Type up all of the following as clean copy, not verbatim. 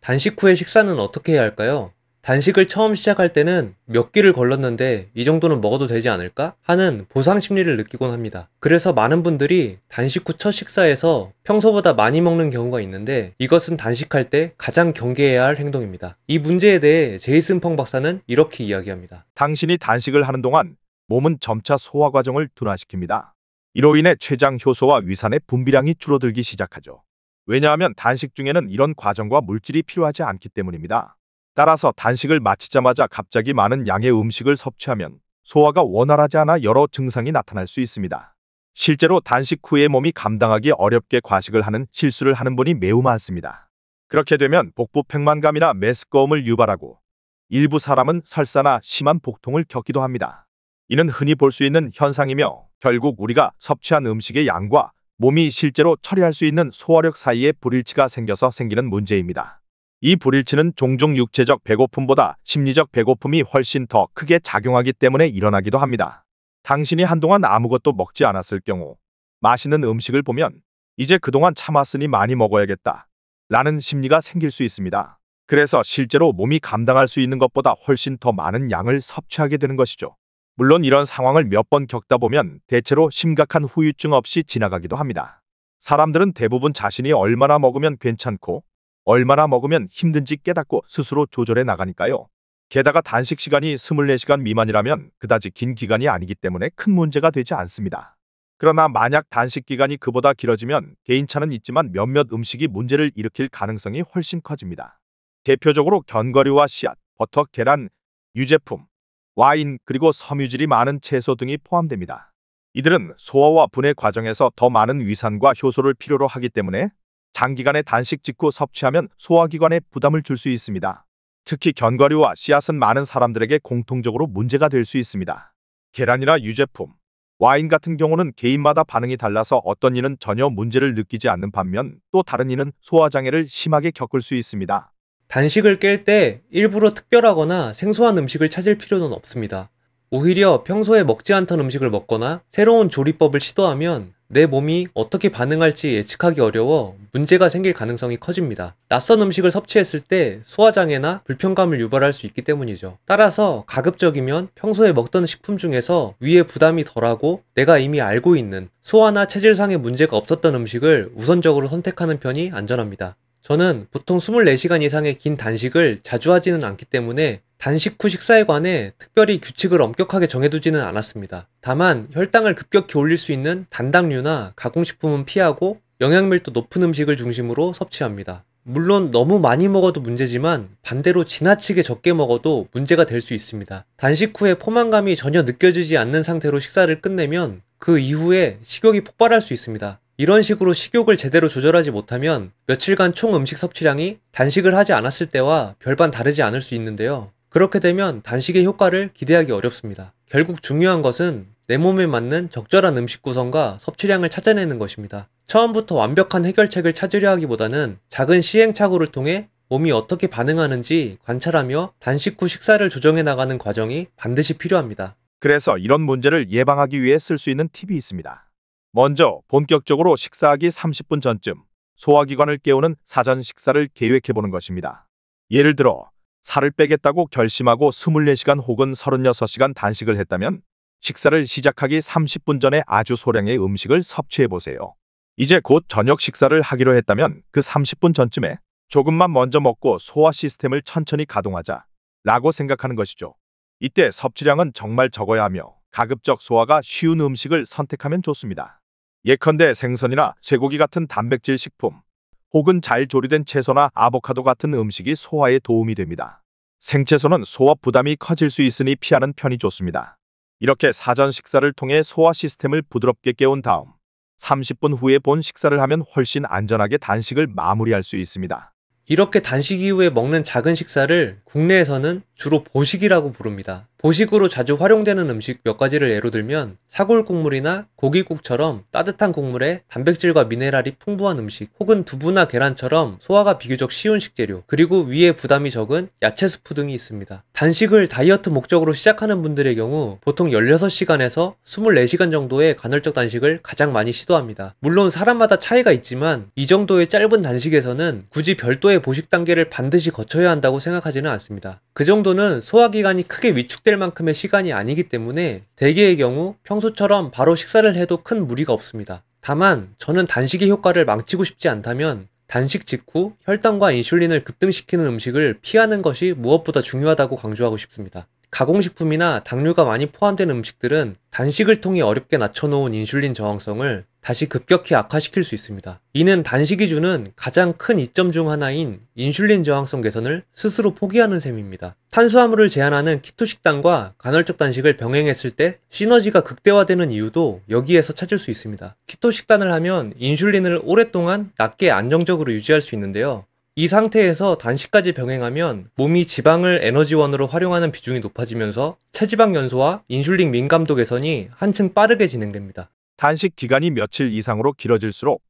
단식 후의 식사는 어떻게 해야 할까요? 단식을 처음 시작할 때는 몇 끼를 걸렀는데 이 정도는 먹어도 되지 않을까? 하는 보상 심리를 느끼곤 합니다. 그래서 많은 분들이 단식 후 첫 식사에서 평소보다 많이 먹는 경우가 있는데 이것은 단식할 때 가장 경계해야 할 행동입니다. 이 문제에 대해 제이슨 펑 박사는 이렇게 이야기합니다. 당신이 단식을 하는 동안 몸은 점차 소화 과정을 둔화시킵니다. 이로 인해 췌장 효소와 위산의 분비량이 줄어들기 시작하죠. 왜냐하면 단식 중에는 이런 과정과 물질이 필요하지 않기 때문입니다. 따라서 단식을 마치자마자 갑자기 많은 양의 음식을 섭취하면 소화가 원활하지 않아 여러 증상이 나타날 수 있습니다. 실제로 단식 후에 몸이 감당하기 어렵게 과식을 하는 실수를 하는 분이 매우 많습니다. 그렇게 되면 복부 팽만감이나 메스꺼움을 유발하고 일부 사람은 설사나 심한 복통을 겪기도 합니다. 이는 흔히 볼 수 있는 현상이며 결국 우리가 섭취한 음식의 양과 몸이 실제로 처리할 수 있는 소화력 사이에 불일치가 생겨서 생기는 문제입니다. 이 불일치는 종종 육체적 배고픔보다 심리적 배고픔이 훨씬 더 크게 작용하기 때문에 일어나기도 합니다. 당신이 한동안 아무것도 먹지 않았을 경우 맛있는 음식을 보면 이제 그동안 참았으니 많이 먹어야겠다 라는 심리가 생길 수 있습니다. 그래서 실제로 몸이 감당할 수 있는 것보다 훨씬 더 많은 양을 섭취하게 되는 것이죠. 물론 이런 상황을 몇 번 겪다 보면 대체로 심각한 후유증 없이 지나가기도 합니다. 사람들은 대부분 자신이 얼마나 먹으면 괜찮고 얼마나 먹으면 힘든지 깨닫고 스스로 조절해 나가니까요. 게다가 단식 시간이 24시간 미만이라면 그다지 긴 기간이 아니기 때문에 큰 문제가 되지 않습니다. 그러나 만약 단식 기간이 그보다 길어지면 개인차는 있지만 몇몇 음식이 문제를 일으킬 가능성이 훨씬 커집니다. 대표적으로 견과류와 씨앗, 버터, 계란, 유제품, 와인, 그리고 섬유질이 많은 채소 등이 포함됩니다. 이들은 소화와 분해 과정에서 더 많은 위산과 효소를 필요로 하기 때문에 장기간의 단식 직후 섭취하면 소화기관에 부담을 줄 수 있습니다. 특히 견과류와 씨앗은 많은 사람들에게 공통적으로 문제가 될 수 있습니다. 계란이나 유제품, 와인 같은 경우는 개인마다 반응이 달라서 어떤 이는 전혀 문제를 느끼지 않는 반면 또 다른 이는 소화장애를 심하게 겪을 수 있습니다. 단식을 깰 때 일부러 특별하거나 생소한 음식을 찾을 필요는 없습니다. 오히려 평소에 먹지 않던 음식을 먹거나 새로운 조리법을 시도하면 내 몸이 어떻게 반응할지 예측하기 어려워 문제가 생길 가능성이 커집니다. 낯선 음식을 섭취했을 때 소화장애나 불편감을 유발할 수 있기 때문이죠. 따라서 가급적이면 평소에 먹던 식품 중에서 위에 부담이 덜하고 내가 이미 알고 있는 소화나 체질상의 문제가 없었던 음식을 우선적으로 선택하는 편이 안전합니다. 저는 보통 24시간 이상의 긴 단식을 자주 하지는 않기 때문에 단식 후 식사에 관해 특별히 규칙을 엄격하게 정해두지는 않았습니다. 다만 혈당을 급격히 올릴 수 있는 단당류나 가공식품은 피하고 영양밀도 높은 음식을 중심으로 섭취합니다. 물론 너무 많이 먹어도 문제지만 반대로 지나치게 적게 먹어도 문제가 될 수 있습니다. 단식 후에 포만감이 전혀 느껴지지 않는 상태로 식사를 끝내면 그 이후에 식욕이 폭발할 수 있습니다. 이런 식으로 식욕을 제대로 조절하지 못하면 며칠간 총 음식 섭취량이 단식을 하지 않았을 때와 별반 다르지 않을 수 있는데요. 그렇게 되면 단식의 효과를 기대하기 어렵습니다. 결국 중요한 것은 내 몸에 맞는 적절한 음식 구성과 섭취량을 찾아내는 것입니다. 처음부터 완벽한 해결책을 찾으려 하기보다는 작은 시행착오를 통해 몸이 어떻게 반응하는지 관찰하며 단식 후 식사를 조정해 나가는 과정이 반드시 필요합니다. 그래서 이런 문제를 예방하기 위해 쓸 수 있는 팁이 있습니다. 먼저 본격적으로 식사하기 30분 전쯤 소화기관을 깨우는 사전 식사를 계획해보는 것입니다. 예를 들어 살을 빼겠다고 결심하고 24시간 혹은 36시간 단식을 했다면 식사를 시작하기 30분 전에 아주 소량의 음식을 섭취해보세요. 이제 곧 저녁 식사를 하기로 했다면 그 30분 전쯤에 조금만 먼저 먹고 소화 시스템을 천천히 가동하자 라고 생각하는 것이죠. 이때 섭취량은 정말 적어야 하며 가급적 소화가 쉬운 음식을 선택하면 좋습니다. 예컨대 생선이나 쇠고기 같은 단백질 식품, 혹은 잘 조리된 채소나 아보카도 같은 음식이 소화에 도움이 됩니다. 생채소는 소화 부담이 커질 수 있으니 피하는 편이 좋습니다. 이렇게 사전 식사를 통해 소화 시스템을 부드럽게 깨운 다음 30분 후에 본 식사를 하면 훨씬 안전하게 단식을 마무리할 수 있습니다. 이렇게 단식 이후에 먹는 작은 식사를 국내에서는 주로 보식이라고 부릅니다. 보식으로 자주 활용되는 음식 몇 가지를 예로 들면 사골국물이나 고기국처럼 따뜻한 국물에 단백질과 미네랄이 풍부한 음식, 혹은 두부나 계란처럼 소화가 비교적 쉬운 식재료, 그리고 위에 부담이 적은 야채 스프 등이 있습니다. 단식을 다이어트 목적으로 시작하는 분들의 경우 보통 16시간에서 24시간 정도의 간헐적 단식을 가장 많이 시도합니다. 물론 사람마다 차이가 있지만 이 정도의 짧은 단식에서는 굳이 별도의 보식 단계를 반드시 거쳐야 한다고 생각하지는 않습니다. 그 정도는 소화기관이 크게 위축될 만큼의 시간이 아니기 때문에 대개의 경우 평소처럼 바로 식사를 해도 큰 무리가 없습니다. 다만 저는 단식의 효과를 망치고 싶지 않다면 단식 직후 혈당과 인슐린을 급등시키는 음식을 피하는 것이 무엇보다 중요하다고 강조하고 싶습니다. 가공식품이나 당류가 많이 포함된 음식들은 단식을 통해 어렵게 낮춰놓은 인슐린 저항성을 다시 급격히 악화시킬 수 있습니다. 이는 단식이 주는 가장 큰 이점 중 하나인 인슐린 저항성 개선을 스스로 포기하는 셈입니다. 탄수화물을 제한하는 키토 식단과 간헐적 단식을 병행했을 때 시너지가 극대화되는 이유도 여기에서 찾을 수 있습니다. 키토 식단을 하면 인슐린을 오랫동안 낮게 안정적으로 유지할 수 있는데요. 이 상태에서 단식까지 병행하면 몸이 지방을 에너지원으로 활용하는 비중이 높아지면서 체지방 연소와 인슐린 민감도 개선이 한층 빠르게 진행됩니다. 단식 기간이 며칠 이상으로 길어질수록,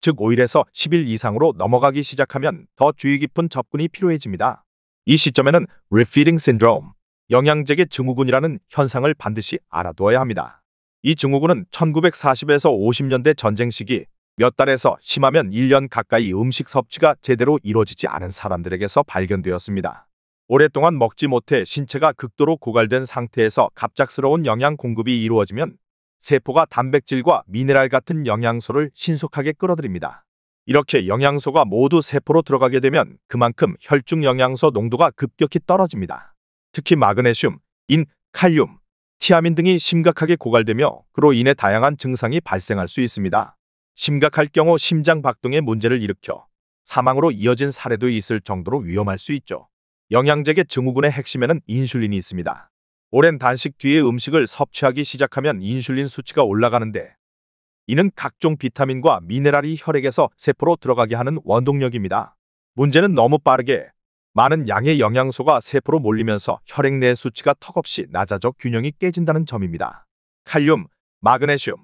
즉 5일에서 10일 이상으로 넘어가기 시작하면 더 주의 깊은 접근이 필요해집니다. 이 시점에는 refeeding syndrome, 영양제계 증후군이라는 현상을 반드시 알아두어야 합니다. 이 증후군은 1940에서 50년대 전쟁 시기 몇 달에서 심하면 1년 가까이 음식 섭취가 제대로 이루어지지 않은 사람들에게서 발견되었습니다. 오랫동안 먹지 못해 신체가 극도로 고갈된 상태에서 갑작스러운 영양 공급이 이루어지면 세포가 단백질과 미네랄 같은 영양소를 신속하게 끌어들입니다. 이렇게 영양소가 모두 세포로 들어가게 되면 그만큼 혈중 영양소 농도가 급격히 떨어집니다. 특히 마그네슘, 인, 칼륨, 티아민 등이 심각하게 고갈되며 그로 인해 다양한 증상이 발생할 수 있습니다. 심각할 경우 심장 박동에 문제를 일으켜 사망으로 이어진 사례도 있을 정도로 위험할 수 있죠. 영양제계 증후군의 핵심에는 인슐린이 있습니다. 오랜 단식 뒤에 음식을 섭취하기 시작하면 인슐린 수치가 올라가는데, 이는 각종 비타민과 미네랄이 혈액에서 세포로 들어가게 하는 원동력입니다. 문제는 너무 빠르게 많은 양의 영양소가 세포로 몰리면서 혈액 내 수치가 턱없이 낮아져 균형이 깨진다는 점입니다. 칼륨, 마그네슘,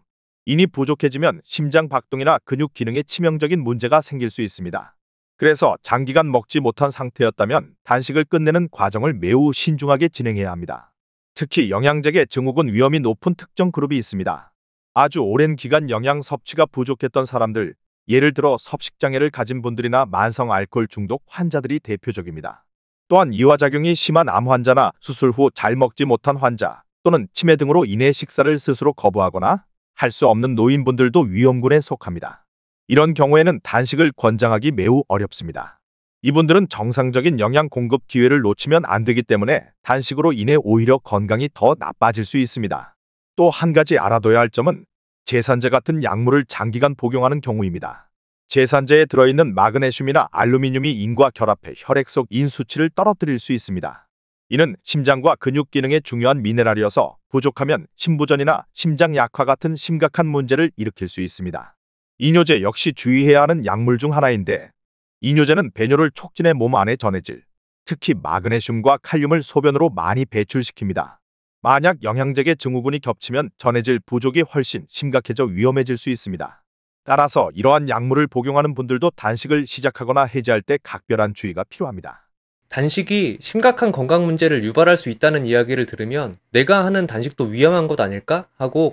인이 부족해지면 심장 박동이나 근육 기능에 치명적인 문제가 생길 수 있습니다. 그래서 장기간 먹지 못한 상태였다면 단식을 끝내는 과정을 매우 신중하게 진행해야 합니다. 특히 영양제계 증후군 위험이 높은 특정 그룹이 있습니다. 아주 오랜 기간 영양 섭취가 부족했던 사람들, 예를 들어 섭식장애를 가진 분들이나 만성 알코올 중독 환자들이 대표적입니다. 또한 이화작용이 심한 암 환자나 수술 후 잘 먹지 못한 환자, 또는 치매 등으로 인해 식사를 스스로 거부하거나 할 수 없는 노인분들도 위험군에 속합니다. 이런 경우에는 단식을 권장하기 매우 어렵습니다. 이분들은 정상적인 영양 공급 기회를 놓치면 안 되기 때문에 단식으로 인해 오히려 건강이 더 나빠질 수 있습니다. 또 한 가지 알아둬야 할 점은 제산제 같은 약물을 장기간 복용하는 경우입니다. 제산제에 들어있는 마그네슘이나 알루미늄이 인과 결합해 혈액 속 인 수치를 떨어뜨릴 수 있습니다. 이는 심장과 근육 기능에 중요한 미네랄이어서 부족하면 심부전이나 심장 약화 같은 심각한 문제를 일으킬 수 있습니다. 이뇨제 역시 주의해야 하는 약물 중 하나인데, 이뇨제는 배뇨를 촉진해 몸 안에 전해질, 특히 마그네슘과 칼륨을 소변으로 많이 배출시킵니다. 만약 영양제계 증후군이 겹치면 전해질 부족이 훨씬 심각해져 위험해질 수 있습니다. 따라서 이러한 약물을 복용하는 분들도 단식을 시작하거나 해제할 때 각별한 주의가 필요합니다. 단식이 심각한 건강 문제를 유발할 수 있다는 이야기를 들으면 내가 하는 단식도 위험한 것 아닐까? 하고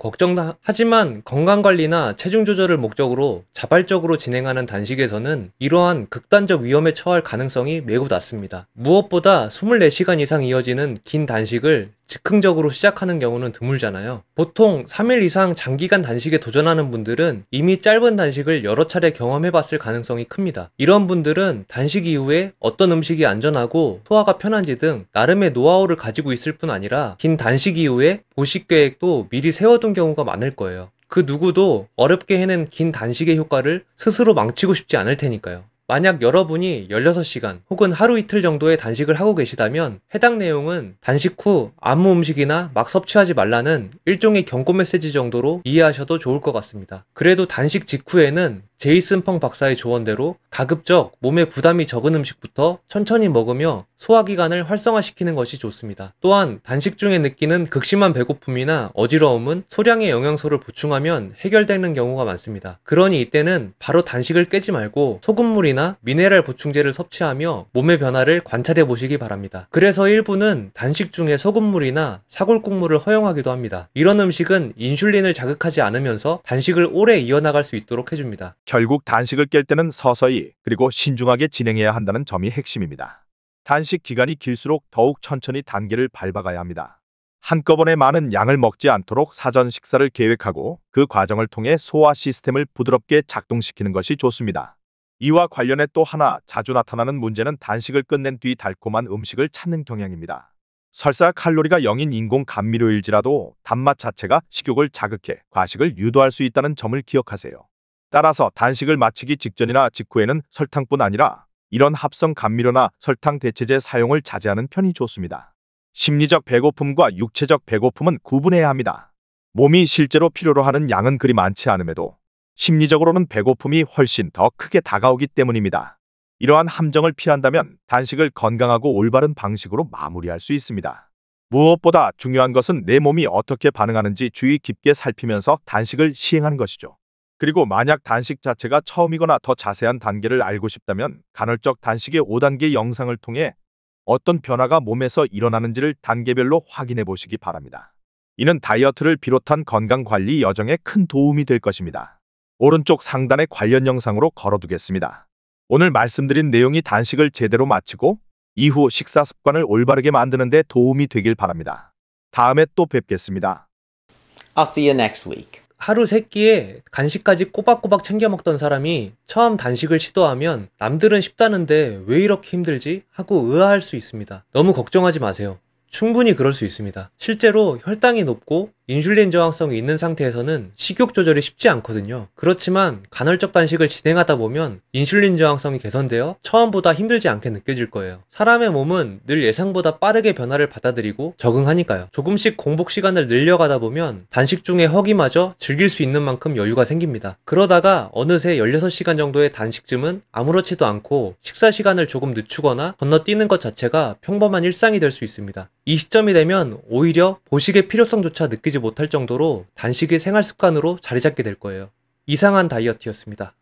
하지만 건강관리나 체중 조절을 목적으로 자발적으로 진행하는 단식에서는 이러한 극단적 위험에 처할 가능성이 매우 낮습니다. 무엇보다 24시간 이상 이어지는 긴 단식을 즉흥적으로 시작하는 경우는 드물잖아요. 보통 3일 이상 장기간 단식에 도전하는 분들은 이미 짧은 단식을 여러 차례 경험해봤을 가능성이 큽니다. 이런 분들은 단식 이후에 어떤 음식이 안전하고 소화가 편한지 등 나름의 노하우를 가지고 있을 뿐 아니라 긴 단식 이후에 보식 계획도 미리 세워둔 경우가 많을 거예요. 그 누구도 어렵게 해낸 긴 단식의 효과를 스스로 망치고 싶지 않을 테니까요. 만약 여러분이 16시간 혹은 하루 이틀 정도의 단식을 하고 계시다면 해당 내용은 단식 후 아무 음식이나 막 섭취하지 말라는 일종의 경고 메시지 정도로 이해하셔도 좋을 것 같습니다. 그래도 단식 직후에는 제이슨 펑 박사의 조언대로 가급적 몸에 부담이 적은 음식부터 천천히 먹으며 소화기관을 활성화시키는 것이 좋습니다. 또한 단식 중에 느끼는 극심한 배고픔이나 어지러움은 소량의 영양소를 보충하면 해결되는 경우가 많습니다. 그러니 이때는 바로 단식을 깨지 말고 소금물이나 미네랄 보충제를 섭취하며 몸의 변화를 관찰해 보시기 바랍니다. 그래서 일부는 단식 중에 소금물이나 사골국물을 허용하기도 합니다. 이런 음식은 인슐린을 자극하지 않으면서 단식을 오래 이어나갈 수 있도록 해줍니다. 결국 단식을 깰 때는 서서히 그리고 신중하게 진행해야 한다는 점이 핵심입니다. 단식 기간이 길수록 더욱 천천히 단계를 밟아가야 합니다. 한꺼번에 많은 양을 먹지 않도록 사전 식사를 계획하고 그 과정을 통해 소화 시스템을 부드럽게 작동시키는 것이 좋습니다. 이와 관련해 또 하나 자주 나타나는 문제는 단식을 끝낸 뒤 달콤한 음식을 찾는 경향입니다. 설사 칼로리가 0인 인공 감미료일지라도 단맛 자체가 식욕을 자극해 과식을 유도할 수 있다는 점을 기억하세요. 따라서 단식을 마치기 직전이나 직후에는 설탕뿐 아니라 이런 합성 감미료나 설탕 대체제 사용을 자제하는 편이 좋습니다. 심리적 배고픔과 육체적 배고픔은 구분해야 합니다. 몸이 실제로 필요로 하는 양은 그리 많지 않음에도 심리적으로는 배고픔이 훨씬 더 크게 다가오기 때문입니다. 이러한 함정을 피한다면 단식을 건강하고 올바른 방식으로 마무리할 수 있습니다. 무엇보다 중요한 것은 내 몸이 어떻게 반응하는지 주의 깊게 살피면서 단식을 시행하는 것이죠. 그리고 만약 단식 자체가 처음이거나 더 자세한 단계를 알고 싶다면 간헐적 단식의 5단계 영상을 통해 어떤 변화가 몸에서 일어나는지를 단계별로 확인해 보시기 바랍니다. 이는 다이어트를 비롯한 건강관리 여정에 큰 도움이 될 것입니다. 오른쪽 상단에 관련 영상으로 걸어두겠습니다. 오늘 말씀드린 내용이 단식을 제대로 마치고 이후 식사 습관을 올바르게 만드는 데 도움이 되길 바랍니다. 다음에 또 뵙겠습니다. I'll see you next week. 하루 3끼에 간식까지 꼬박꼬박 챙겨 먹던 사람이 처음 단식을 시도하면 남들은 쉽다는데 왜 이렇게 힘들지? 하고 의아할 수 있습니다. 너무 걱정하지 마세요. 충분히 그럴 수 있습니다. 실제로 혈당이 높고 인슐린 저항성이 있는 상태에서는 식욕 조절이 쉽지 않거든요. 그렇지만 간헐적 단식을 진행하다 보면 인슐린 저항성이 개선되어 처음보다 힘들지 않게 느껴질 거예요. 사람의 몸은 늘 예상보다 빠르게 변화를 받아들이고 적응하니까요. 조금씩 공복 시간을 늘려가다 보면 단식 중에 허기마저 즐길 수 있는 만큼 여유가 생깁니다. 그러다가 어느새 16시간 정도의 단식쯤은 아무렇지도 않고 식사 시간을 조금 늦추거나 건너뛰는 것 자체가 평범한 일상이 될 수 있습니다. 이 시점이 되면 오히려 보식의 필요성조차 느끼지 못할 정도로 단식이 생활 습관으로 자리 잡게 될 거예요. 이상한 다이어트였습니다.